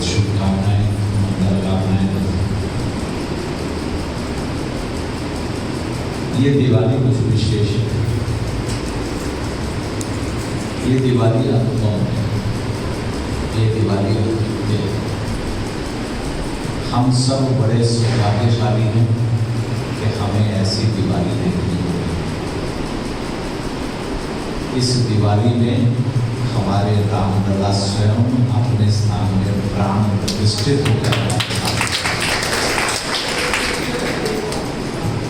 बहुत शुभकामनाएं, मंगल कामनाएं। ये दिवाली कुछ विशेष है। ये दिवाली अनुपम है, ये दिवाली अद्वितीय है। हम सब बड़े सौभाग्यशाली हैं कि हमें ऐसी दिवाली देखनी होगी। इस दिवाली में हमारे रामलला स्वयं अपने स्थान में प्राण प्रतिष्ठित होकर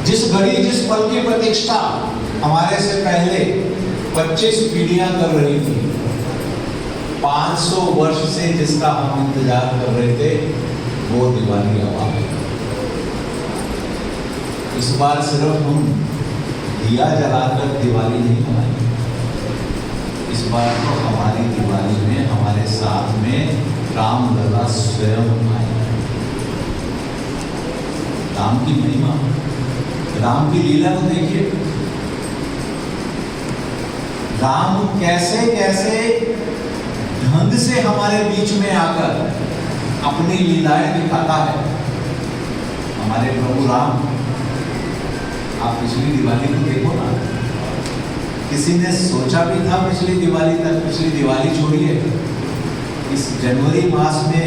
जिस घड़ी जिस पल की प्रतीक्षा हमारे से पहले 25 पीढ़ियां कर रही थी, 500 वर्ष से जिसका हम इंतजार कर रहे थे, वो दिवाली अब आ गई। इस बार सिर्फ हम दिया जलाकर दिवाली नहीं मनाएंगे। इस बार तो हमारी दिवाली में हमारे साथ में रामलला स्वयं आए। राम की महिमा, राम की लीला को देखिए। राम कैसे कैसे ढंग से हमारे बीच में आकर अपनी लीलाएं दिखाता है। हमारे प्रभु राम, आप पिछली दिवाली को देखो ना, किसी ने सोचा भी था पिछली दिवाली तक, पिछली दिवाली छोड़िए, इस जनवरी मास में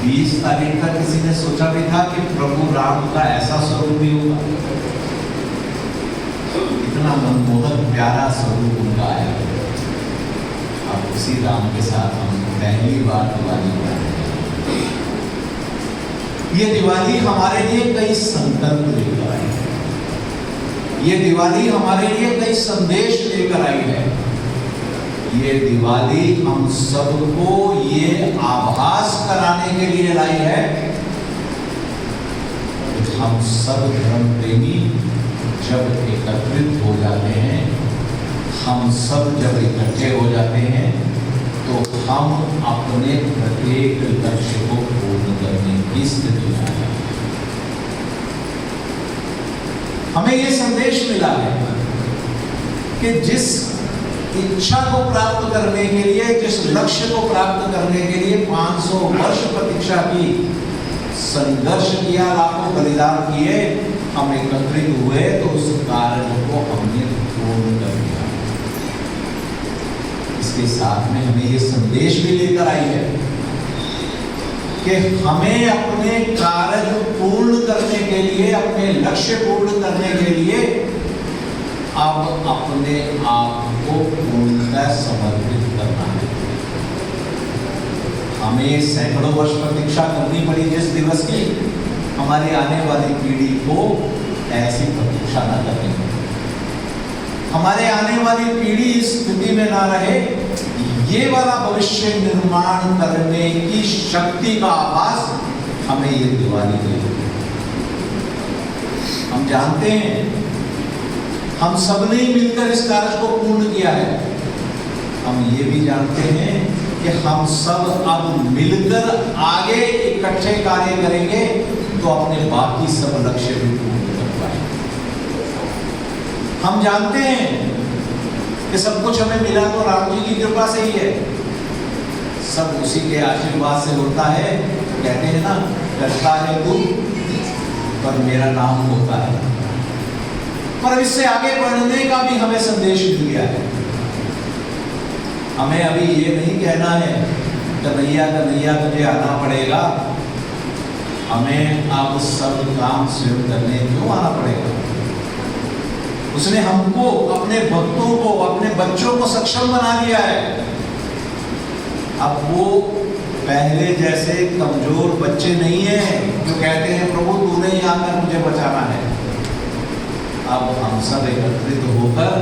20 तारीख तक किसी ने सोचा भी था कि प्रभु राम का ऐसा स्वरूप भी होगा। इतना मनमोहक प्यारा स्वरूप उनका आया। अब उसी राम के साथ हम पहली बार दिवाली मनाएंगे। ये दिवाली हमारे लिए कई संकल्प लेकर आई है। ये दिवाली हमारे लिए कई संदेश लेकर आई है। ये दिवाली हम सबको ये आभास कराने के लिए लाई है कि हम सब धर्म प्रेमी जब एकत्रित हो जाते हैं, हम सब जब इकट्ठे हो जाते हैं, तो हम अपने प्रत्येक लक्ष्य को पूर्ण करने की स्थिति में आ जाते हैं। हमें ये संदेश मिला है कि जिस इच्छा को प्राप्त करने के लिए, जिस लक्ष्य को प्राप्त करने के लिए 500 वर्ष प्रतीक्षा की, संघर्ष किया, लाखों बलिदान किए, हम एकत्रित हुए, तो उस कार्य को हमने पूर्ण कर दिया। इसके साथ में हमें ये संदेश भी लेकर आई है कि हमें अपने कार्य पूर्ण करने के लिए, अपने लक्ष्य पूर्ण करने के लिए अब अपने आप को पूर्णतः समर्पित करना है। हमें सैकड़ों वर्ष प्रतीक्षा करनी पड़ी जिस दिवस की, हमारी आने वाली पीढ़ी को ऐसी प्रतीक्षा न करनी पड़े। हमारे आने वाली पीढ़ी इस स्थिति में ना रहे, ये वाला भविष्य निर्माण करने की शक्ति का आभास हमें ये दिवाली देगी। हम जानते हैं हम सबने मिलकर इस कार्य को पूर्ण किया है। हम ये भी जानते हैं कि हम सब अब मिलकर आगे इकट्ठे कार्य करेंगे तो अपने बाकी सब लक्ष्य भी पूर्ण कर पाएंगे। हम जानते हैं कि सब कुछ हमें मिला तो राम जी की कृपा से ही है। सब उसी के आशीर्वाद से होता है। कहते हैं ना, करता है तू पर मेरा नाम होता है। पर इससे आगे बढ़ने का भी हमें संदेश दिया है। हमें अभी ये नहीं कहना है कन्हैया कन्हैया तुझे आना पड़ेगा। हमें अब सब काम स्वयं करने क्यों आना पड़ेगा? उसने हमको, अपने भक्तों को, अपने बच्चों को सक्षम बना दिया है। अब वो पहले जैसे कमजोर बच्चे नहीं हैं जो कहते हैं प्रभु तूने ही आकर मुझे बचाना है। अब हम सब एकत्रित होकर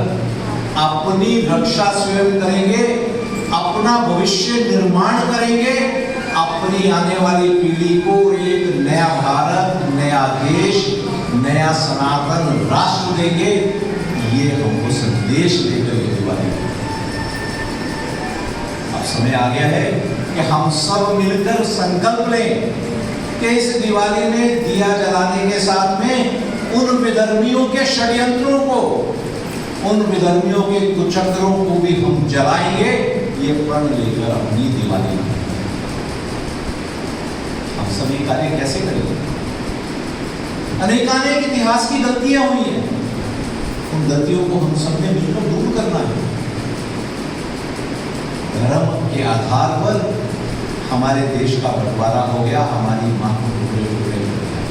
अपनी रक्षा स्वयं करेंगे, अपना भविष्य निर्माण करेंगे, अपनी आने वाली पीढ़ी को एक नया भारत, नया देश, नया सनातन राष्ट्र देंगे। ये हमको संदेश देकर ये दिवाली। अब समय आ गया है कि हम सब मिलकर संकल्प लें कि इस दिवाली में दिया जलाने के साथ में उन विधर्मियों के षड्यंत्रों को, उन विधर्मियों के कुचक्रों को भी हम जलाएंगे। ये प्रण लेकर अपनी दिवाली सभी कार्य कैसे करेंगे? अनेकानेक इतिहास की गलतियां हुई हैं, उन गलतियों को हम सब ने मिलकर दूर करना है। धर्म के आधार पर हमारे देश का बंटवारा हो गया, हमारी मां को टुकड़े टुकड़े हो गया।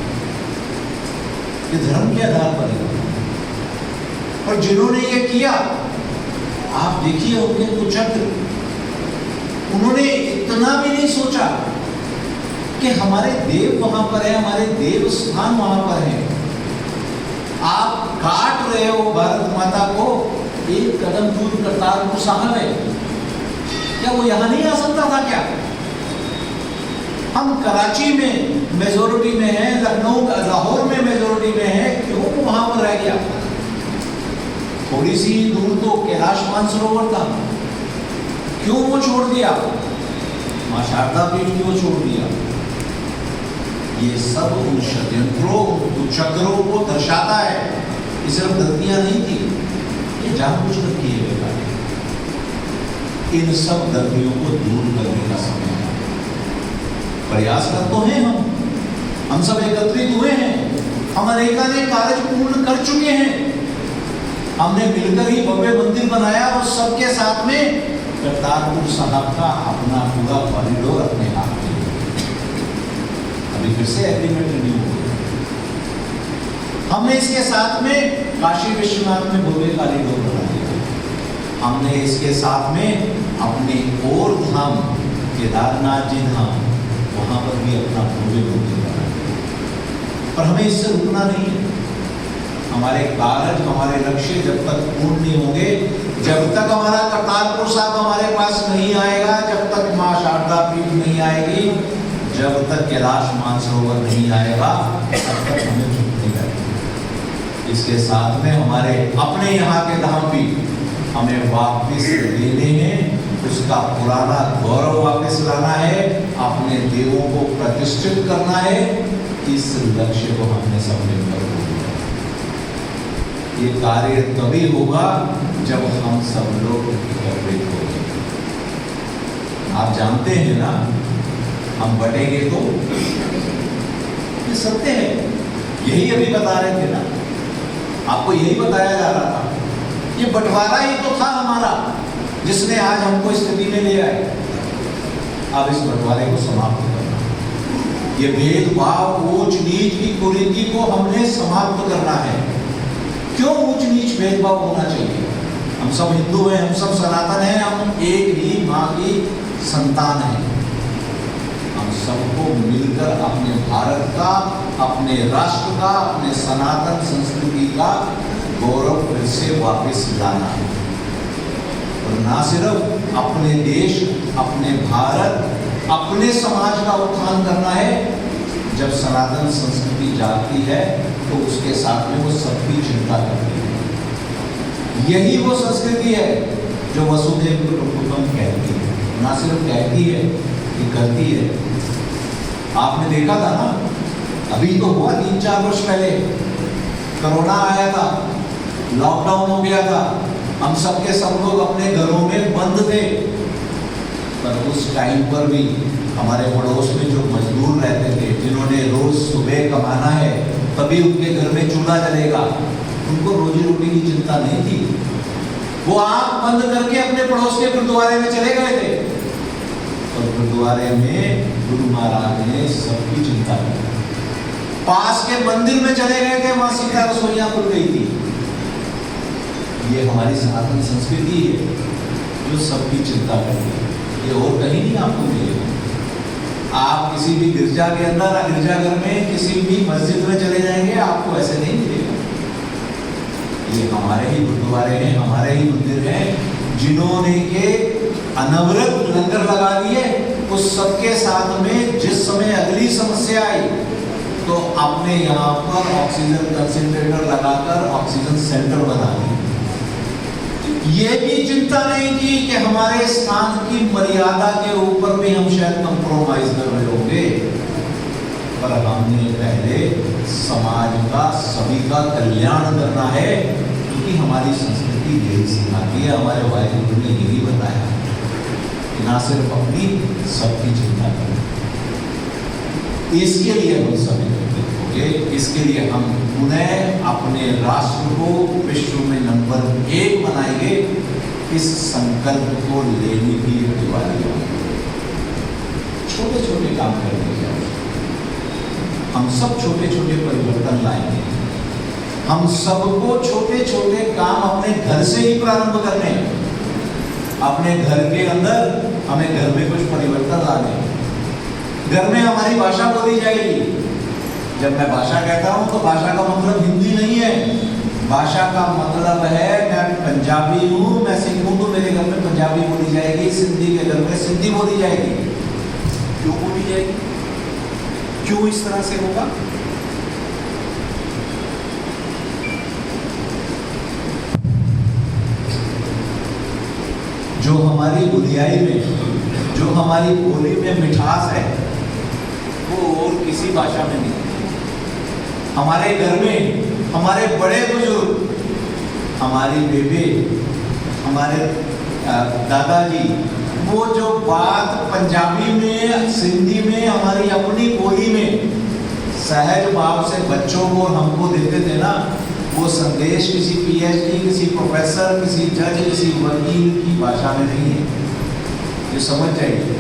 ये धर्म के आधार पर है। और जिन्होंने ये किया, आप देखिए उनके कुचक्र, उन्होंने इतना भी नहीं सोचा कि हमारे देव वहां पर है, हमारे देव स्थान वहां पर है। आप काट रहे हो भारत माता को, एक कदम दूर करतारपुर साहब है, क्या वो यहां नहीं आ सकता था क्या? हम कराची में मेजोरिटी में है, लखनऊ लाहौर में मेजोरिटी में है, क्यों वो वहां पर रह गया? थोड़ी सी दूर तो कैलाश मानसरोवर था, क्यों वो छोड़ दिया? मां शारदा पीठ क्यों छोड़ दिया? ये सब उन षड्यंत्रों, कुचक्रों को दर्शाता है। ये सिर्फ गलतियां नहीं थी, ये जानबूझकर किए गए कार्य। इन सब गलतियों को दूर करने का समय है। प्रयास कर तो हैं हम सब एकत्रित हुए हैं, हम अनेकानेक कार्य पूर्ण कर चुके हैं। हमने मिलकर ही भव्य मंदिर बनाया और सबके साथ में करतारपुर साहब का अपना पूरा कॉरिडोर अपने हाथ में। अभी फिर से एग्रीमेंट रिन्यू हो गया। हमने इसके साथ में काशी विश्वनाथ में भव्य कॉरिडोर बना दिया। हमने इसके साथ में अपने और धाम केदारनाथ जी धाम, वहां पर भी अपना भव्य मंदिर बना दिया। पर हमें इससे रुकना नहीं है। हमारे कार्य, हमारे लक्ष्य जब तक पूर्ण नहीं होंगे, जब तक हमारा करतारपुर साहब हमारे पास नहीं आएगा, जब तक मां शारदा पीठ नहीं आएगी, जब तक कैलाश मानसरोवर नहीं आएगा, तब तक हमें छूटने का। इसके साथ में हमारे अपने यहाँ के धाम भी हमें वापस लेने हैं, उसका पुराना गौरव वापस लाना है, अपने देवों को प्रतिष्ठित करना है। इस लक्ष्य को हमने सब मिलकर ये कार्य तभी होगा जब हम सब लोग एकत्रित होंगे। आप जानते हैं ना, हम बटेंगे तो ये सत्य है। यही अभी बता रहे थे ना, आपको यही बताया जा रहा था। ये बंटवारा ही तो था हमारा, जिसने आज हमको स्थिति में ले आए। अब इस बंटवारे को समाप्त करना, ये भेदभाव, ऊंच नीच की कुरीति को हमने समाप्त करना है। क्यों ऊंच नीच भेदभाव होना चाहिए? हम सब हिंदू हैं, हम सब सनातन हैं, हम एक ही मां की संतान हैं। हम सबको मिलकर अपने भारत का, अपने राष्ट्र का, अपने सनातन संस्कृति का गौरव फिर से वापस लाना है। और ना सिर्फ अपने देश, अपने भारत, अपने समाज का उत्थान करना है। जब सनातन संस्कृति जाती है तो उसके साथ में वो सबकी चिंता करती है। यही वो संस्कृति है जो वसुधैव कुटुंबकम कहती है। ना सिर्फ कहती है, ये करती है। आपने देखा था ना, अभी तो हुआ 3-4 वर्ष पहले कोरोना आया था, लॉकडाउन हो गया था, हम सबके सब लोग अपने घरों में बंद थे। पर उस टाइम पर भी हमारे पड़ोस में जो मजदूर रहते थे, जिन्होंने रोज सुबह कमाना है, तभी उनके घर में चूल्हा जलेगा, उनको रोजी रोटी की चिंता नहीं थी। वो आंख बंद करके अपने पड़ोस के गुरुद्वारे में चले गए थे और गुरुद्वारे में गुरु महाराज ने सबकी चिंता की। पास के मंदिर में चले गए थे, वहां सीता रसोइयां खुल गई थी। ये हमारी सनातन संस्कृति है जो सबकी चिंता करती है। ये और कहीं नहीं आपको मिलेगा। आप किसी भी गिरजा के अंदर, गिरजाघर में, किसी भी मस्जिद में चले जाएंगे, आपको ऐसे नहीं मिलेगा। ये हमारे ही गुरुद्वारे हैं, हमारे ही मंदिर हैं, जिन्होंने के अनवरत लंगर लगा दिए। उस सबके साथ में जिस समय अगली समस्या आई तो आपने यहाँ पर ऑक्सीजन कंसंट्रेटर लगाकर ऑक्सीजन सेंटर बना दिए। ये भी चिंता नहीं की कि हमारे स्थान की मर्यादा के ऊपर भी हम शायद कंप्रोमाइज कर रहे होंगे, पर हमने पहले समाज का, सभी का कल्याण करना है, क्योंकि हमारी संस्कृति यही सिखाती है। हमारे वाहिगुरु ने यही बताया कि ना सिर्फ अपनी, सबकी चिंता करें। इसके लिए हम सब एकत्रित होंगे, इसके लिए हम पुनः अपने राष्ट्र को विश्व में नंबर 1 बनाएंगे। इस संकल्प को लेने की दिवाली है। छोटे छोटे काम करने की आवश्यकता, हम सब छोटे छोटे परिवर्तन लाएंगे। हम सबको छोटे छोटे काम अपने घर से ही प्रारंभ करने हैं। अपने घर के अंदर हमें घर में कुछ परिवर्तन लाने हैं। घर में हमारी भाषा बोली जाएगी। जब मैं भाषा कहता हूं तो भाषा का मतलब हिंदी नहीं है। भाषा का मतलब है मैं पंजाबी हूं, मैं सिख हूं तो मेरे घर में पंजाबी बोली जाएगी, सिंधी के घर में सिंधी बोली जाएगी। क्यों बोली जाएगी? क्यों इस तरह से होगा? जो हमारी बुनियाई में, जो हमारी बोली में मिठास है वो और किसी भाषा में नहीं। हमारे घर में हमारे बड़े बुजुर्ग, हमारी बेबे, हमारे दादाजी, वो जो बात पंजाबी में, सिंधी में, हमारी अपनी बोली में सहज भाव से बच्चों को और हमको देते थे ना, वो संदेश किसी पीएचडी, किसी प्रोफेसर, किसी जज, किसी वकील की भाषा में नहीं है। ये समझ जाइए।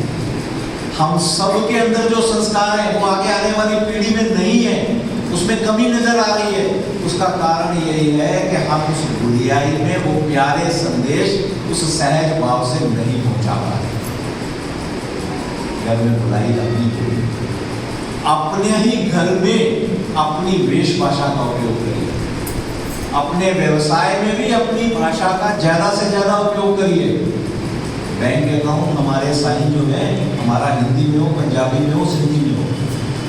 हम सब के अंदर जो संस्कार है वो आगे आने वाली पीढ़ी में नहीं है, उसमें कमी नजर आ रही है। उसका कारण यही है कि हम उस बुनियाई में वो प्यारे संदेश उस सहज भाव से नहीं पहुंचा पा रहे। घर में बुलाई अपनी बोली, अपने ही घर में अपनी वेशभाषा का उपयोग करिए। अपने व्यवसाय में भी अपनी भाषा का ज्यादा से ज्यादा उपयोग करिए। बैंक अकाउंट हमारे साइन जो है, हमारा हिंदी में हो, पंजाबी में हो, सिंधी में हो,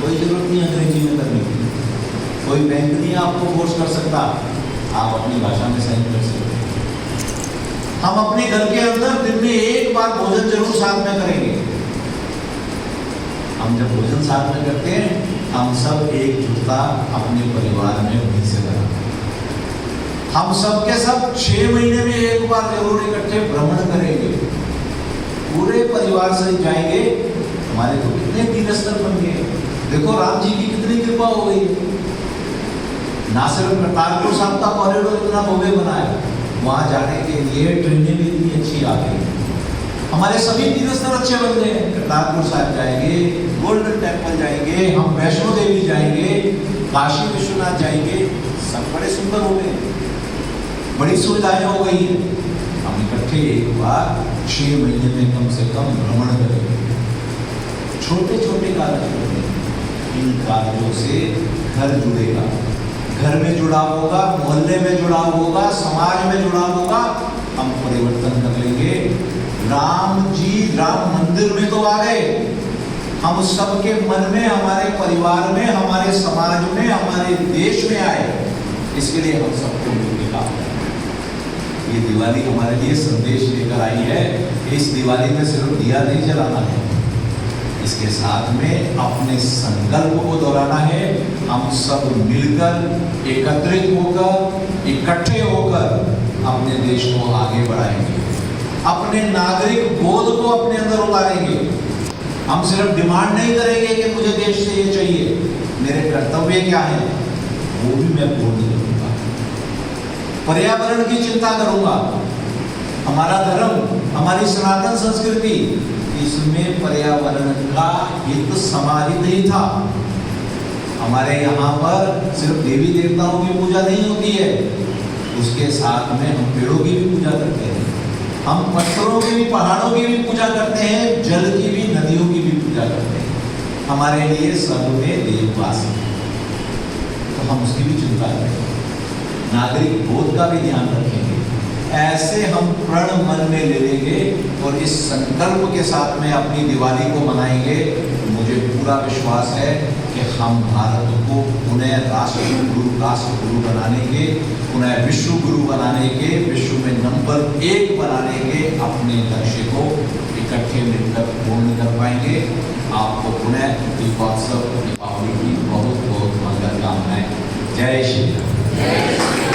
कोई जरूरत नहीं अंग्रेजी में करने की। कोई बैंक नहीं आपको फोर्स कर सकता, आप अपनी भाषा में साइन कर सकते हैं। हम अपने घर के अंदर दिन में एक बार भोजन जरूर साथ में करेंगे। हम जब भोजन साथ में करते हैं, हम सब एकजुटता अपने परिवार में वहीं से बनाते हैं। हम सब के सब 6 महीने में एक बार जरूर इकट्ठे भ्रमण करेंगे, पूरे परिवार से जाएंगे। हमारे तो कितने तीर्थस्थल बन गए। देखो राम जी की कितनी कृपा हो गई। ना सिर्फ करतारपुर साहब का कॉरिडोर इतना भव्य बनाया, वहां जाने के लिए ट्रेनें भी इतनी अच्छी आ गई। हमारे सभी तीर्थस्थल अच्छे बन गए। करतारपुर साहब जाएंगे, गोल्डन टेम्पल जाएंगे, हम वैष्णो देवी जाएंगे, काशी विश्वनाथ जाएंगे, सब बड़े सुंदर हो गए, बड़ी सुविधाएं हो गई है। हम इकट्ठे एक बार 6 महीने में कम से कम भ्रमण करेंगे। छोटे छोटे कार्य करेंगे। इन कार्यों से घर जुड़ेगा, घर में जुड़ा होगा, मोहल्ले में जुड़ा होगा, समाज में जुड़ा होगा। हम परिवर्तन कर लेंगे। राम जी राम मंदिर में तो आ गए, हम सबके मन में, हमारे परिवार में, हमारे समाज में, हमारे देश में आए। इसके लिए हम सबको मिलकर काम करें। ये दिवाली हमारे लिए संदेश लेकर आई है। इस दिवाली में सिर्फ दिया नहीं जलाना है, इसके साथ में अपने संकल्प को दोहराना है। हम सब मिलकर, एकत्रित होकर, इकट्ठे होकर अपने देश को आगे बढ़ाएंगे। अपने नागरिक बोध को अपने अंदर उतारेंगे। हम सिर्फ डिमांड नहीं करेंगे कि मुझे देश से ये चाहिए, मेरे कर्तव्य क्या है वो भी मैं पूर्ण करूंगा। पर्यावरण की चिंता करूंगा। हमारा धर्म, हमारी सनातन संस्कृति, इसमें पर्यावरण का हित समाहित ही था। हमारे यहाँ पर सिर्फ देवी देवताओं की पूजा नहीं होती है, उसके साथ में हम पेड़ों की भी पूजा करते हैं, हम पत्थरों की भी, पहाड़ों की भी पूजा करते हैं, जल की भी, नदियों की भी पूजा करते हैं। हमारे लिए सब में देववास है, तो हम उसकी भी चिंता करें। नागरिक बोध का भी ध्यान रखेंगे। ऐसे हम प्रण मन में ले लेंगे और इस संकल्प के साथ में अपनी दिवाली को मनाएंगे। मुझे पूरा विश्वास है कि हम भारत को पुनः राष्ट्र गुरु बनाने के, पुनः विश्व गुरु बनाने के, विश्व में नंबर 1 बनाने के अपने लक्ष्य को इकट्ठे मिलकर पूर्ण कर पाएंगे। आपको पुनः दीपोत्सव, दीपावली की बहुत बहुत मंगल कामनाएं। जय श्री राम।